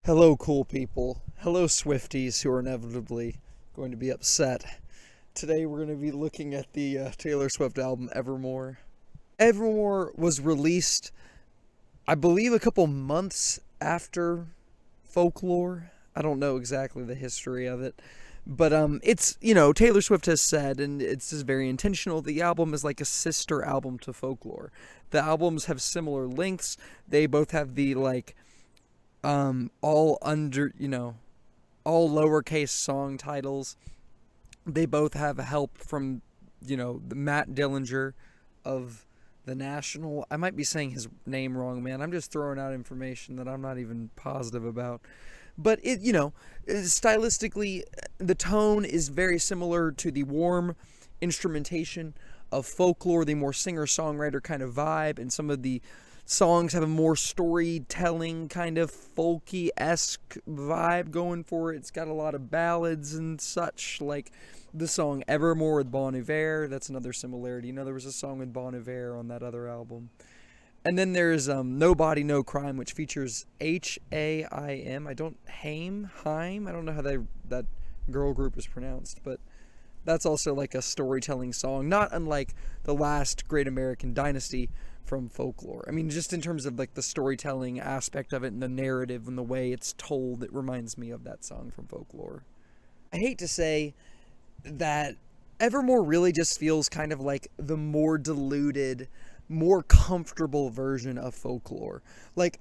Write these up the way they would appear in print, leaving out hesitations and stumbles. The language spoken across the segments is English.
Hello, cool people. Hello, Swifties who are inevitably going to be upset. Today we're going to be looking at the Taylor Swift album Evermore. Evermore was released, I believe, a couple months after Folklore. I don't know exactly the history of it. But it's, Taylor Swift has said, and it's just very intentional, the album is like a sister album to Folklore. The albums have similar lengths. They both have the, all under, all lowercase song titles. They both have help from, the Matt Dillinger of the National. I might be saying his name wrong, man. I'm just throwing out information that I'm not even positive about. But stylistically, the tone is very similar to the warm instrumentation of Folklore, the more singer-songwriter kind of vibe, and some of the songs have a more storytelling kind of folky-esque vibe going for it. It's got a lot of ballads and such, like the song Evermore with Bon Iver. That's another similarity. There was a song with Bon Iver on that other album. And then there's No Body, No Crime, which features Haim. I don't know how that girl group is pronounced, but that's also like a storytelling song, not unlike The Last Great American Dynasty from Folklore. I mean, just in terms of like the storytelling aspect of it and the narrative and the way it's told, it reminds me of that song from Folklore. I hate to say that Evermore really just feels kind of like the more diluted, more comfortable version of Folklore. Like,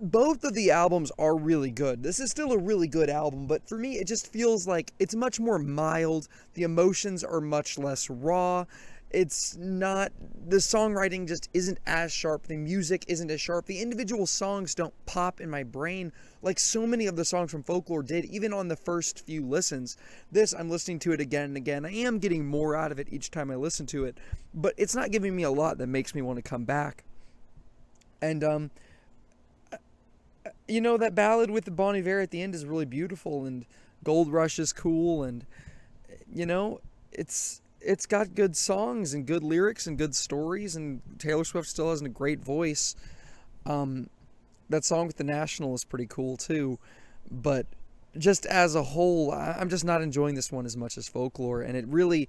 both of the albums are really good. This is still a really good album, but for me, it just feels like it's much more mild. The emotions are much less raw. It's not, the songwriting just isn't as sharp. The music isn't as sharp. The individual songs don't pop in my brain like so many of the songs from Folklore did, even on the first few listens. This, I'm listening to it again and again. I am getting more out of it each time I listen to it, but it's not giving me a lot that makes me want to come back. And, that ballad with the Bon Iver at the end is really beautiful, and Gold Rush is cool, and, it's got good songs and good lyrics and good stories, and Taylor Swift still has a great voice. That song with the National is pretty cool too, but just as a whole, I'm just not enjoying this one as much as Folklore, and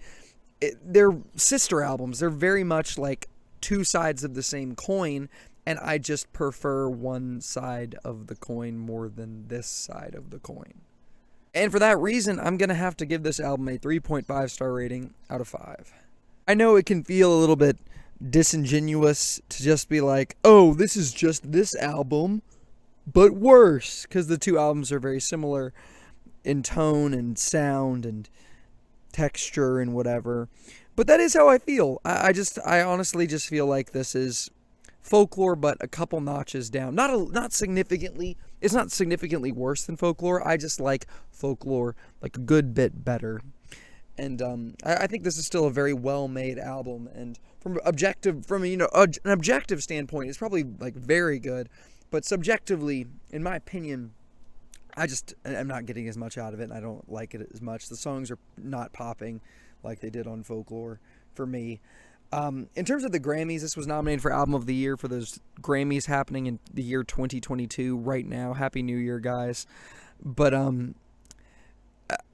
they're sister albums. They're very much like two sides of the same coin, and I just prefer one side of the coin more than this side of the coin. And for that reason, I'm going to have to give this album a 3.5 star rating out of 5. I know it can feel a little bit disingenuous to just be like, oh, this is just this album, but worse, because the two albums are very similar in tone and sound and texture and whatever. But that is how I feel. I honestly just feel like this is Folklore, but a couple notches down. Not significantly. It's not significantly worse than Folklore. I just like Folklore like a good bit better. And I think this is still a very well-made album. And from an objective standpoint, it's probably like very good. But subjectively, in my opinion, I'm not getting as much out of it, and I don't like it as much. The songs are not popping like they did on Folklore for me. In terms of the Grammys, this was nominated for Album of the Year for those Grammys happening in the year 2022 right now. Happy New Year, guys. But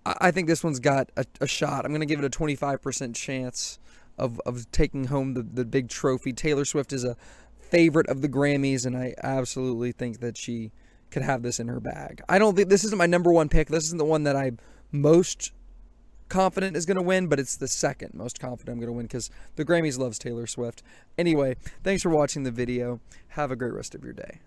I think this one's got a shot. I'm going to give it a 25% chance of taking home the big trophy. Taylor Swift is a favorite of the Grammys, and I absolutely think that she could have this in her bag. I don't think this isn't my number one pick. This isn't the one that I'm most confident is going to win, but it's the second most confident I'm going to win because the Grammys loves Taylor Swift. Anyway, thanks for watching the video. Have a great rest of your day.